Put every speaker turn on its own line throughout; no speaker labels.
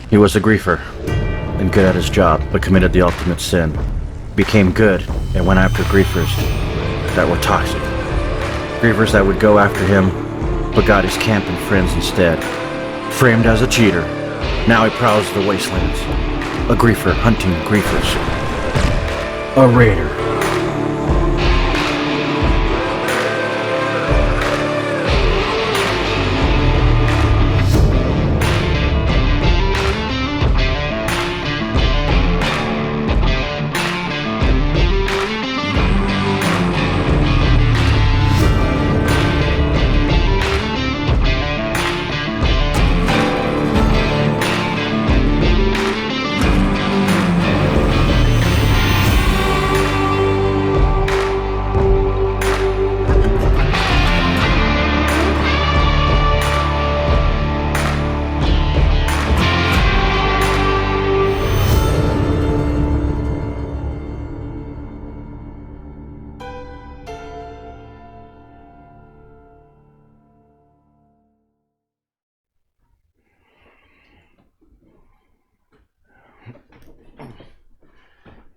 He was a griefer, and good at his job, but committed the ultimate sin. Became good, and went after griefers that were toxic. Griefers that would go after him, but got his camp and friends instead. Framed as a cheater, now he prowls the wastelands. A griefer hunting griefers. A raider.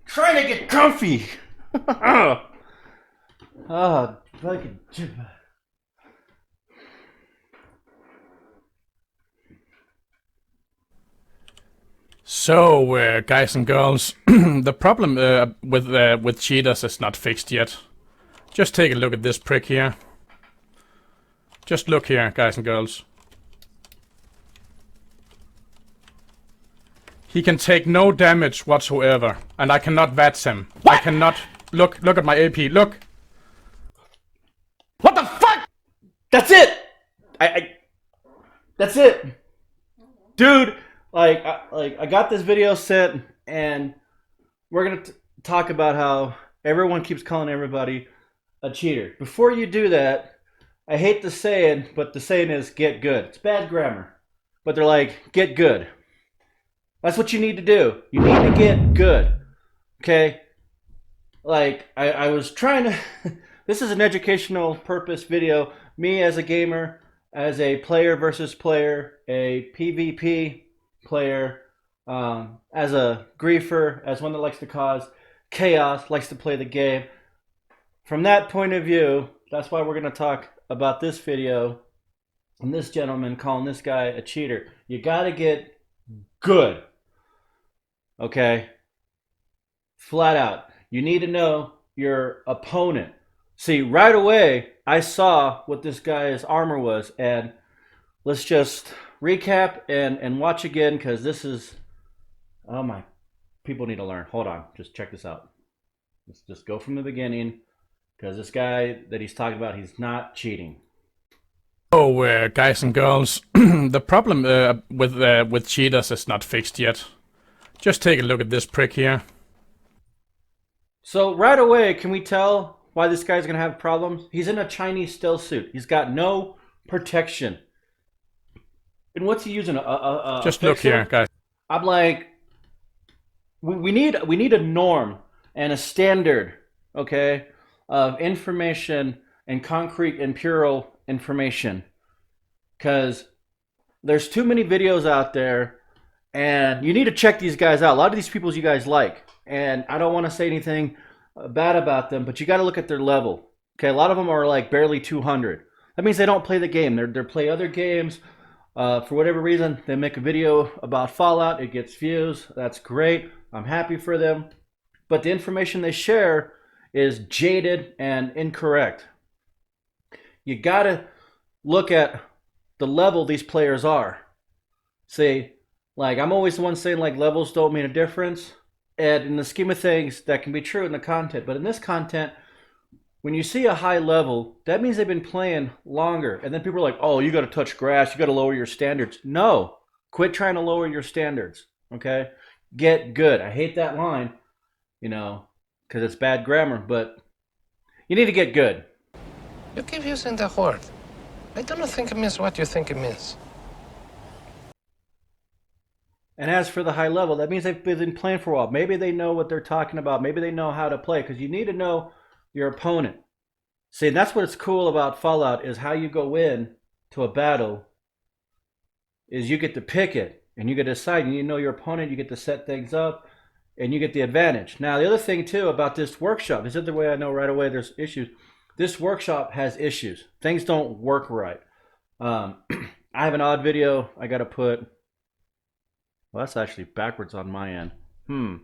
Trying to get comfy. Fucking.
So, guys and girls, the problem with cheaters is not fixed yet. Just take a look at this prick here. Just look here, guys and girls. He can take no damage whatsoever, and I cannot Vats him. What? I cannot... Look at my AP, look!
What the fuck? That's it! That's it! Dude, I got this video sent, and we're gonna talk about how everyone keeps calling everybody a cheater. Before you do that, I hate the saying, but the saying is get good. It's bad grammar. But they're like, get good. That's what you need to do. You need to get good. Okay? Like, I was trying to... This is an educational purpose video. Me as a gamer, as a player versus player, a PvP player, as a griefer, as one that likes to cause chaos, likes to play the game. From that point of view, that's why we're going to talk about this video and this gentleman calling this guy a cheater. You got to get good. Okay? Flat out. You need to know your opponent. See, right away, I saw what this guy's armor was, and let's just recap and watch again, because this is... Oh my... People need to learn. Hold on. Just check this out. Let's just go from the beginning, because this guy that he's talking about, he's not cheating.
So, guys and girls, the problem with cheaters is not fixed yet. Just take a look at this prick here.
So right away, can we tell why this guy's going to have problems? He's in a Chinese stealth suit. He's got no protection. And what's he using?
Just look here, guys.
I'm like, we need a norm and a standard, okay, of information and concrete and pure information. Because there's too many videos out there, and you need to check these guys out. A lot of these people you guys like. And I don't want to say anything bad about them, but you got to look at their level. Okay, a lot of them are like barely 200. That means they don't play the game. They play other games. For whatever reason, they make a video about Fallout. It gets views. That's great. I'm happy for them. But the information they share is jaded and incorrect. You got to look at the level these players are. See, like I'm always the one saying like levels don't mean a difference. And in the scheme of things, that can be true in the content. But in this content, when you see a high level, that means they've been playing longer. And then people are like, oh, you got to touch grass. You got to lower your standards. No. Quit trying to lower your standards. Okay? Get good. I hate that line, you know, because it's bad grammar. But you need to get good.
You keep using the word. I don't think it means what you think it means.
And as for the high level, that means they've been playing for a while. Maybe they know what they're talking about. Maybe they know how to play, because you need to know your opponent. See, and that's what's cool about Fallout, is how you go in to a battle is you get to pick it. and you get to decide. You know your opponent. You get to set things up, and you get the advantage. Now, the other thing too about this workshop, this is the way I know right away there's issues. This workshop has issues. Things don't work right. I have an odd video I got to put. Well, that's actually backwards on my end.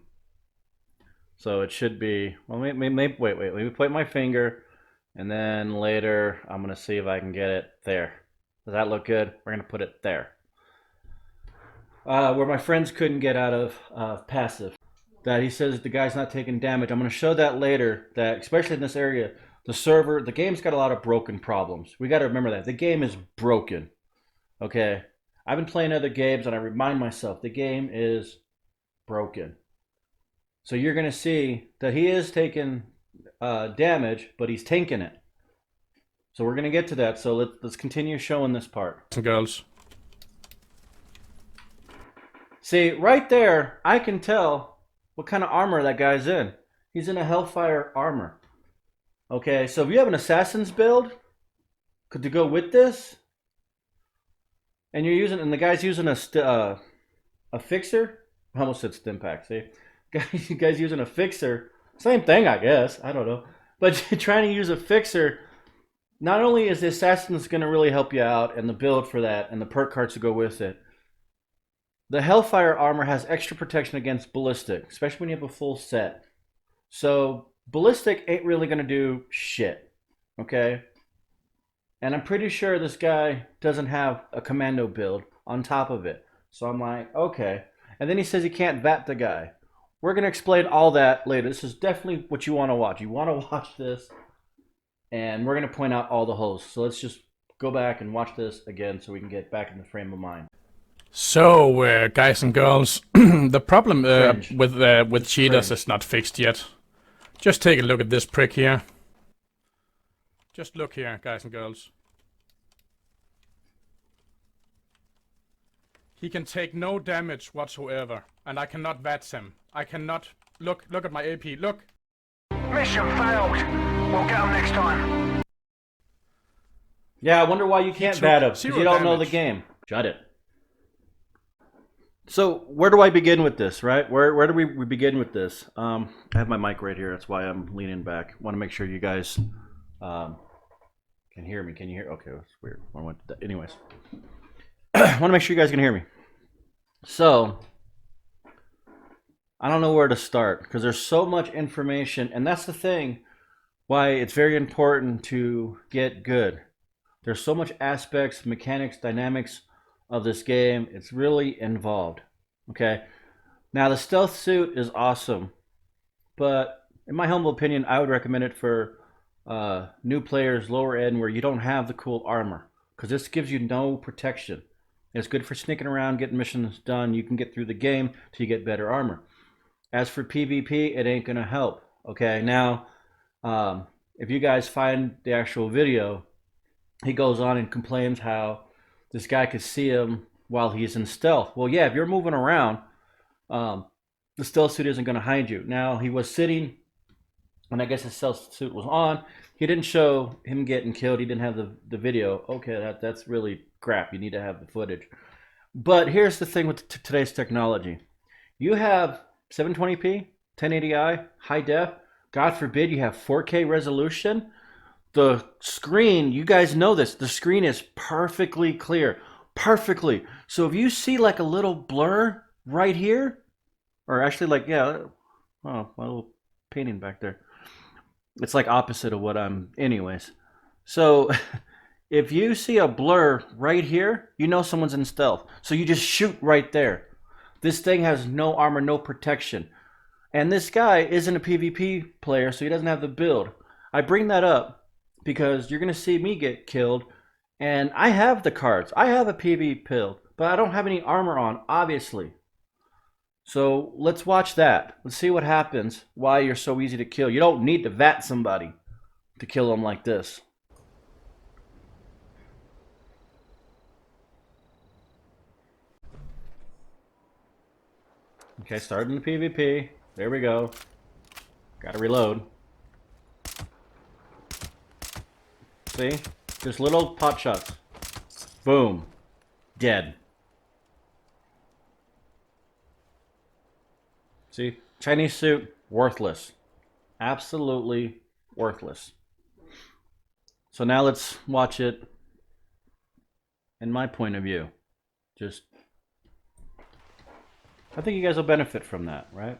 So it should be. Well, wait. Let me point my finger, and then later I'm gonna see if I can get it there. Does that look good? We're gonna put it there. Where my friends couldn't get out of passive. That he says the guy's not taking damage. I'm gonna show that later. That especially in this area, the game's got a lot of broken problems. We got to remember that the game is broken. Okay, I've been playing other games, and I remind myself the game is broken. So you're gonna see that he is taking damage, but he's tanking it. So we're gonna get to that. So let's continue showing this part.
Girls.
See, right there, I can tell what kind of armor that guy's in. He's in a Hellfire armor. Okay, so if you have an Assassin's build to go with this, and the guy's using a fixer. I almost said Stimpack. See, you guys using a fixer. Same thing, I guess. I don't know. But you're trying to use a fixer. Not only is the Assassin's going to really help you out, and the build for that, and the perk cards to go with it. The Hellfire armor has extra protection against ballistic, especially when you have a full set. So ballistic ain't really going to do shit, okay? And I'm pretty sure this guy doesn't have a commando build on top of it. So I'm like, okay. And then he says he can't vat the guy. We're going to explain all that later. This is definitely what you want to watch. You want to watch this, and we're going to point out all the holes. So let's just go back and watch this again so we can get back in the frame of mind.
So, guys and girls, the problem with cheaters is not fixed yet. Just take a look at this prick here. Just look here, guys and girls. He can take no damage whatsoever, and I cannot Vats him. I cannot... Look at my AP, look!
Mission failed. We'll get them next time.
Yeah, I wonder why you can't vat him, because you don't know the game. Shut it. So, where do I begin with this, right? Where do we begin with this? I have my mic right here. That's why I'm leaning back. Want to make sure you guys can hear me. Can you hear? Okay, that's weird. Anyways. I want to make sure you guys can hear me. So, I don't know where to start because there's so much information, and that's the thing why it's very important to get good. There's so much aspects, mechanics, dynamics of this game. It's really involved. Okay, now the stealth suit is awesome, but in my humble opinion, I would recommend it for new players, lower end, where you don't have the cool armor, because this gives you no protection. It's good for sneaking around, getting missions done. You can get through the game till you get better armor. As for PvP, it ain't gonna help. Okay, now if you guys find the actual video, he goes on and complains how this guy could see him while he's in stealth. Well, yeah, if you're moving around, the stealth suit isn't going to hide you. Now, he was sitting, and I guess his stealth suit was on. He didn't show him getting killed. He didn't have the video. Okay, that's really crap. You need to have the footage. But here's the thing with today's technology. You have 720p, 1080i, high def. God forbid you have 4K resolution. The screen, you guys know this, the screen is perfectly clear. Perfectly. So if you see like a little blur right here, or actually like, yeah, oh, my little painting back there. It's like opposite of what I'm, anyways. So if you see a blur right here, you know someone's in stealth. So you just shoot right there. This thing has no armor, no protection. And this guy isn't a PvP player, so he doesn't have the build. I bring that up because you're going to see me get killed, and I have the cards. I have a PvP build, but I don't have any armor on, obviously. So let's watch that. Let's see what happens, why you're so easy to kill. You don't need to vat somebody to kill them like this. Okay, starting the PvP. There we go. Gotta reload. See? Just little pot shots. Boom. Dead. See? Chinese suit, worthless. Absolutely worthless. So now let's watch it in my point of view. Just, I think you guys will benefit from that, right?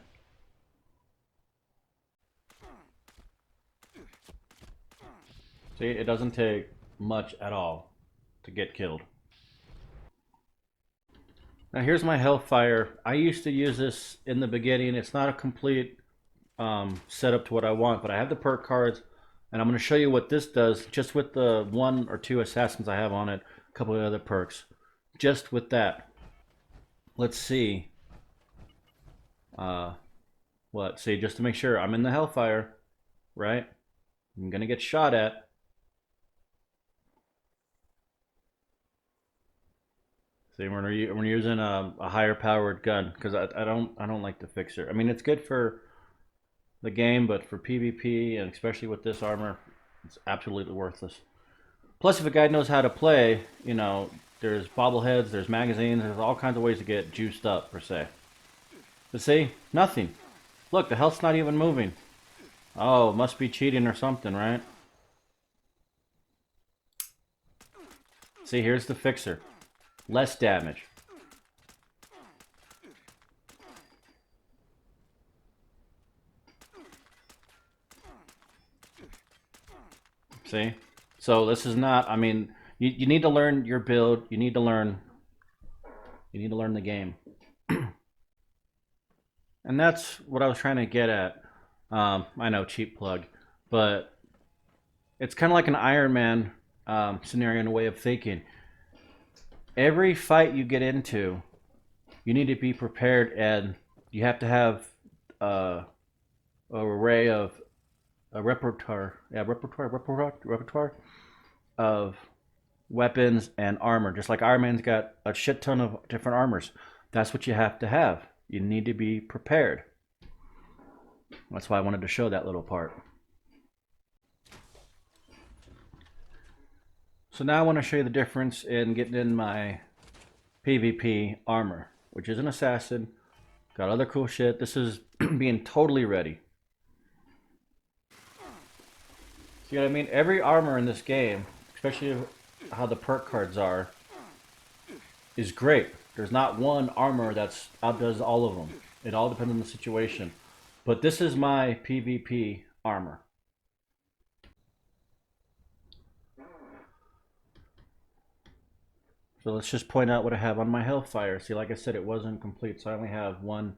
See, it doesn't take much at all to get killed. Now here's my Hellfire. I used to use this in the beginning. It's not a complete setup to what I want, but I have the perk cards, and I'm going to show you what this does just with the 1 or 2 assassins I have on it, a couple of other perks. Just with that. Let's see. See, just to make sure I'm in the Hellfire, right? I'm going to get shot at. See, we're using a higher powered gun because I don't like the fixer. I mean, it's good for the game, but for PvP and especially with this armor, it's absolutely worthless. Plus, if a guy knows how to play, you know, there's bobbleheads, there's magazines, there's all kinds of ways to get juiced up per se. But see, nothing. Look, the health's not even moving. Oh, must be cheating or something, right? See, here's the fixer. Less damage. See? So this is not, I mean, you need to learn your build. You need to learn the game. And that's what I was trying to get at. I know, cheap plug. But it's kind of like an Iron Man scenario in a way of thinking. Every fight you get into, you need to be prepared, and you have to have a array of a repertoire of weapons and armor. Just like Iron Man's got a shit ton of different armors. That's what you have to have. You need to be prepared. That's why I wanted to show that little part. So now I want to show you the difference in getting in my PvP armor, which is an assassin. Got other cool shit. This is being totally ready. See what I mean? Every armor in this game, especially how the perk cards are, is great. There's not one armor that outdoes all of them. It all depends on the situation. But this is my PvP armor. So let's just point out what I have on my Hellfire. See, like I said, it wasn't complete, so I only have 1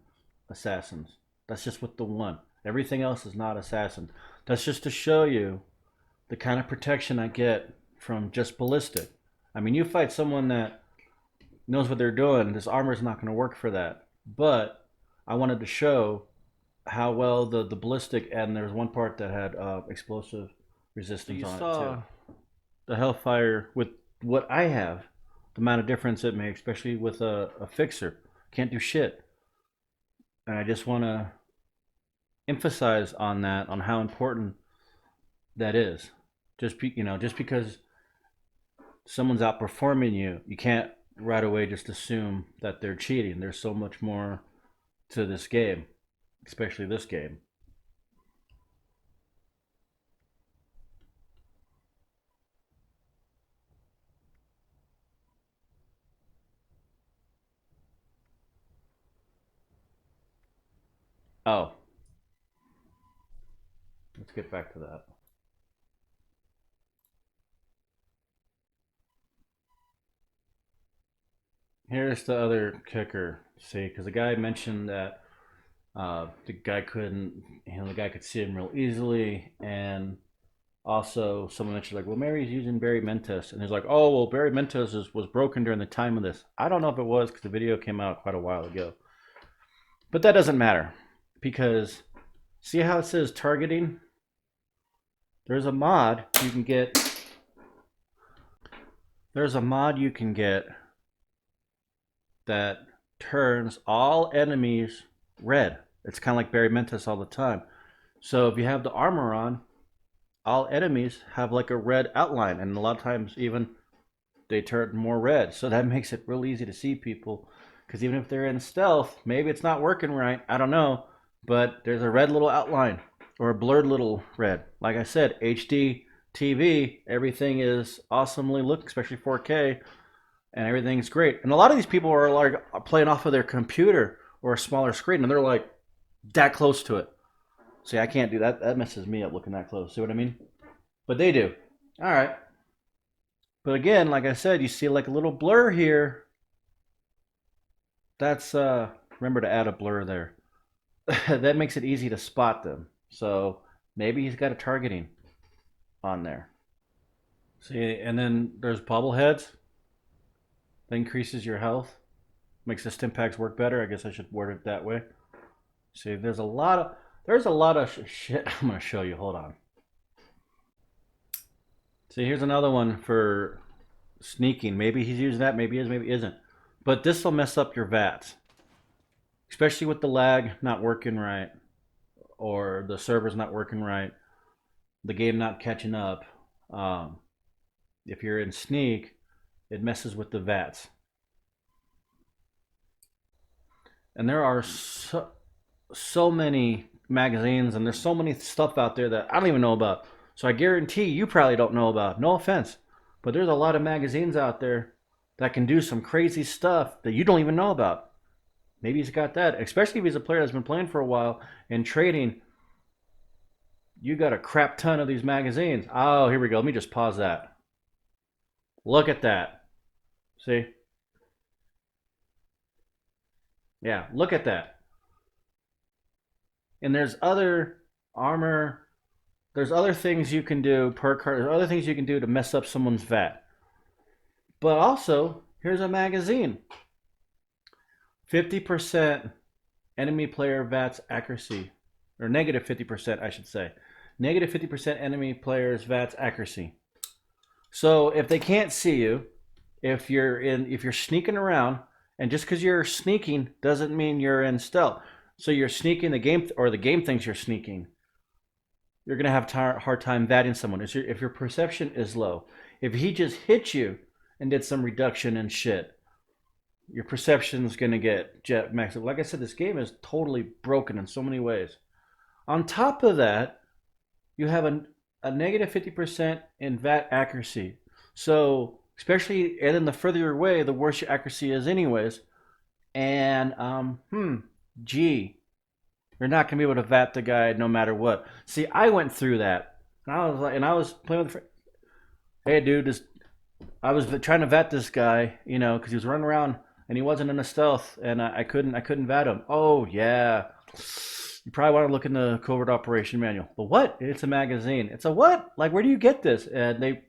assassins. That's just with the 1. Everything else is not assassin. That's just to show you the kind of protection I get from just ballistic. I mean, you fight someone that knows what they're doing, this armor is not going to work for that. But I wanted to show how well the ballistic, and there's one part that had explosive resistance on it too. The Hellfire with what I have, the amount of difference it makes, especially with a fixer. Can't do shit. And I just want to emphasize on that, on how important that is. Just because someone's outperforming you, you can't right away just assume that they're cheating. There's so much more to this game, especially this game. Oh, let's get back to that. Here's the other kicker. See, because the guy mentioned that the guy could see him real easily, and also someone mentioned like, well, Mary's using Barry Mentos, and he's like, oh, well, Barry Mentos was broken during the time of this. I don't know if it was because the video came out quite a while ago, but that doesn't matter because see how it says targeting? There's a mod you can get. There's a mod you can get that turns all enemies red. It's kind of like Barry Mentos all the time. So if you have the armor on, all enemies have like a red outline, and a lot of times even they turn more red. So that makes it real easy to see people, because even if they're in stealth, maybe it's not working right, I don't know, but there's a red little outline or a blurred little red. Like I said, HD TV, everything is awesomely looking, especially 4K, and everything's great. And a lot of these people are like playing off of their computer or a smaller screen, and they're like that close to it. See, I can't do that. That messes me up looking that close. See what I mean? But they do. All right. But again, like I said, you see like a little blur here. That's remember to add a blur there. That makes it easy to spot them. So maybe he's got a targeting on there. See, and then there's bobbleheads. That increases your health. Makes the stim packs work better. I guess I should word it that way. See, there's a lot of shit I'm gonna show you. Hold on. See, here's another one for sneaking. Maybe he's using that. Maybe he is. Maybe he isn't. But this will mess up your VATs, especially with the lag not working right, or the server's not working right, the game not catching up. If you're in sneak, it messes with the VATs. And there are so many magazines, and there's so many stuff out there that I don't even know about. So I guarantee you probably don't know about. No offense, but there's a lot of magazines out there that can do some crazy stuff that you don't even know about. Maybe he's got that, especially if he's a player that's been playing for a while and trading. You got a crap ton of these magazines. Oh, here we go. Let me just pause that. Look at that. See? Yeah, look at that. And there's other armor. There's other things you can do per card. There's other things you can do to mess up someone's VAT. But also, here's a magazine. 50% enemy player VATS accuracy. Or negative 50%, I should say. Negative 50% enemy players VATS accuracy. So if they can't see you, if you're sneaking around, and just because you're sneaking doesn't mean you're in stealth. So you're sneaking the game, or the game thinks you're sneaking. You're gonna have a hard time VATing someone if your perception is low. If he just hit you and did some reduction and shit, your perception's gonna get jet maxed up. Like I said, this game is totally broken in so many ways. On top of that, you have a negative 50% in VAT accuracy. So especially, and then the further you're away, the worse your accuracy is anyways. And you're not gonna be able to VAT the guy no matter what. See, I went through that, and I was playing with. Hey, dude, I was trying to VAT this guy, because he was running around and he wasn't in a stealth, and I couldn't VAT him. Oh yeah, you probably want to look in the covert operation manual. But what? It's a magazine. It's a what? Like, where do you get this? And they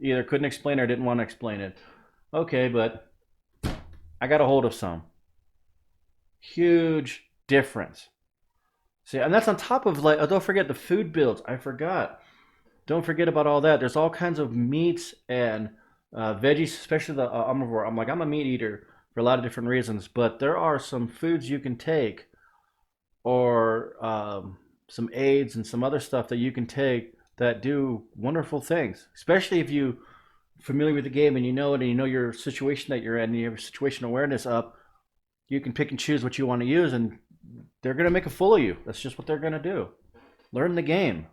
either couldn't explain or didn't want to explain it. Okay, but I got a hold of some. Huge difference. See, and that's on top of, like, oh, don't forget the food builds. I forgot. Don't forget about all that. There's all kinds of meats and veggies, especially the omnivore. I'm a meat eater for a lot of different reasons, but there are some foods you can take, or some aids and some other stuff that you can take that do wonderful things, especially if you familiar with the game and you know it, and you know your situation that you're in, and you have situation awareness up. You can pick and choose what you want to use, and they're going to make a fool of you. That's just what they're going to do. Learn the game.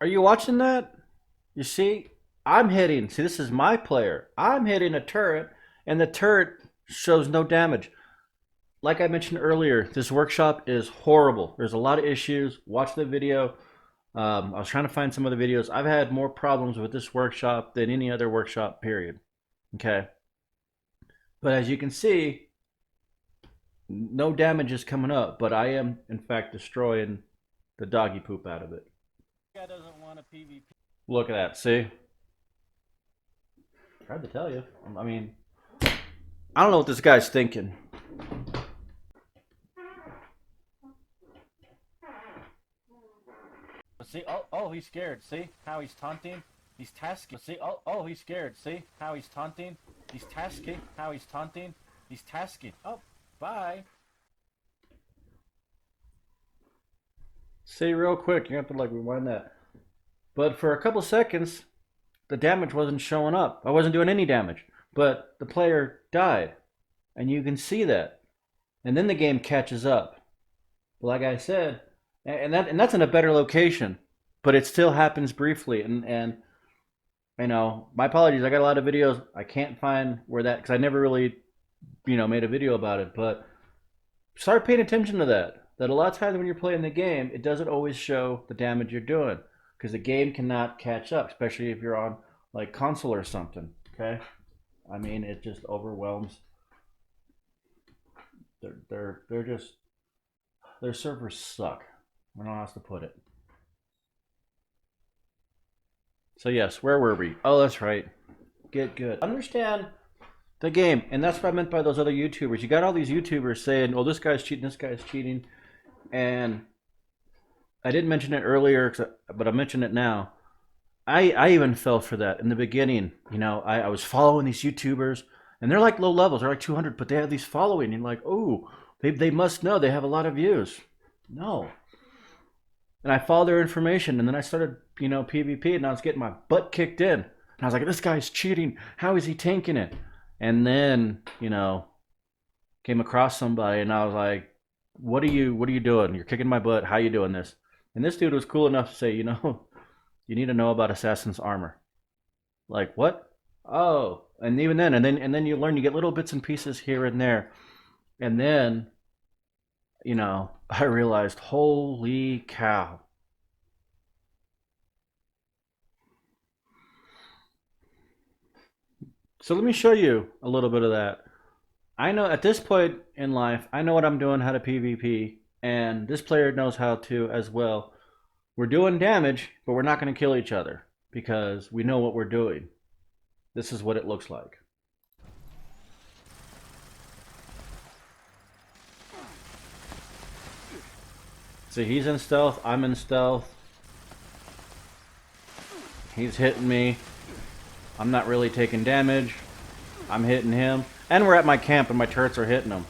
Are you watching that? You see, this is my player. I'm hitting a turret, and the turret shows no damage. Like I mentioned earlier, this workshop is horrible. There's a lot of issues. Watch the video. I was trying to find some of the videos. I've had more problems with this workshop than any other workshop, period. Okay? But as you can see, no damage is coming up, but I am, in fact, destroying the doggy poop out of it. Guy doesn't want a PvP. Look at that, see? Hard to tell you. I mean, I don't know what this guy's thinking. See, oh, he's scared. See how he's taunting? He's tasking. See, oh, he's scared. See how he's taunting? He's tasking. How he's taunting? He's tasking. Oh, bye. See, real quick, you have to rewind that. But for a couple seconds, the damage wasn't showing up. I wasn't doing any damage, but the player died, and you can see that. And then the game catches up. Well, like I said, and that's in a better location, but it still happens briefly. And you know, my apologies. I got a lot of videos. I can't find where that because I never really made a video about it. But start paying attention to that. That a lot of times when you're playing the game, it doesn't always show the damage you're doing because the game cannot catch up, especially if you're on like console or something. Okay, I mean it just overwhelms. They're just their servers suck. I don't know how else to put it. So yes, where were we? Oh, that's right. Get good. Understand the game, and that's what I meant by those other YouTubers. You got all these YouTubers saying, "Oh, this guy's cheating, this guy's cheating," and I didn't mention it earlier, but I mentioned it now. I even fell for that in the beginning. You know, I was following these YouTubers, and they're like low levels. They're like 200, but they have these following. And you're like, oh, they must know. They have a lot of views. No. And I followed their information, and then I started, PvP, and I was getting my butt kicked in. And I was like, this guy's cheating. How is he tanking it? And then, came across somebody, and I was like, what are you doing? You're kicking my butt. How you doing this? And this dude was cool enough to say, you need to know about assassin's armor. Like what? Oh, and even then, and then you learn. You get little bits and pieces here and there, and then, I realized, holy cow. So let me show you a little bit of that. I know at this point in life, I know what I'm doing, how to PvP, and this player knows how to as well. We're doing damage, but we're not going to kill each other because we know what we're doing. This is what it looks like. See, he's in stealth, I'm in stealth. He's hitting me. I'm not really taking damage. I'm hitting him. And we're at my camp and my turrets are hitting him.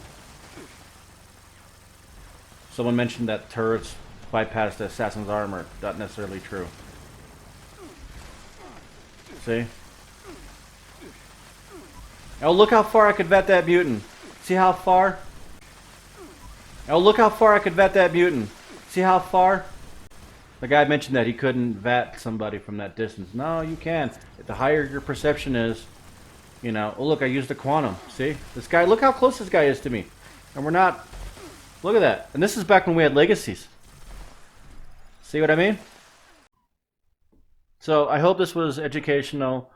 Someone mentioned that turrets bypass the assassin's armor. Not necessarily true. See? Oh, look how far I could vet that mutant. See how far? Oh, look how far I could vet that mutant. See how far? The guy mentioned that he couldn't vet somebody from that distance. No, you can. The higher your perception is, oh, look, I used the quantum. See? This guy, look how close this guy is to me. And we're not... Look at that. And this is back when we had legacies. See what I mean? So I hope this was educational.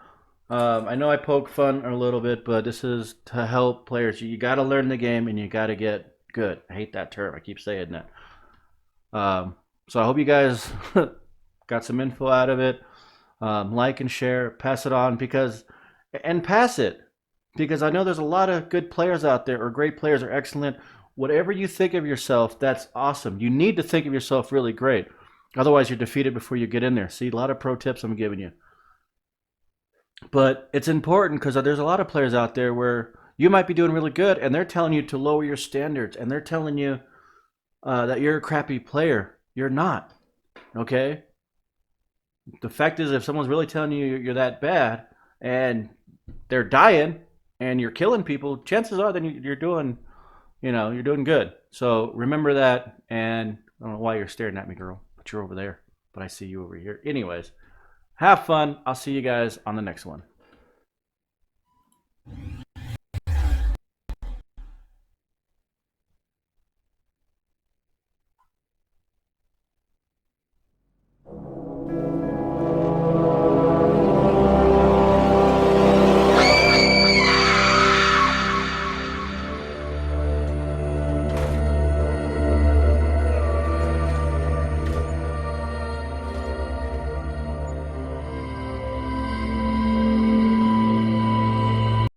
I know I poke fun a little bit, but this is to help players. You got to learn the game and you got to get good. I hate that term. I keep saying that. So I hope you guys got some info out of it. Like and share, pass it on pass it because I know there's a lot of good players out there or great players or excellent. Whatever you think of yourself, that's awesome. You need to think of yourself really great. Otherwise, you're defeated before you get in there. See, a lot of pro tips I'm giving you. But it's important because there's a lot of players out there where you might be doing really good and they're telling you to lower your standards and they're telling you that you're a crappy player. You're not. Okay? The fact is, if someone's really telling you you're that bad and they're dying and you're killing people, chances are then you're doing, you're doing good. So remember that. And I don't know why you're staring at me, girl, but you're over there. But I see you over here. Anyways, have fun. I'll see you guys on the next one.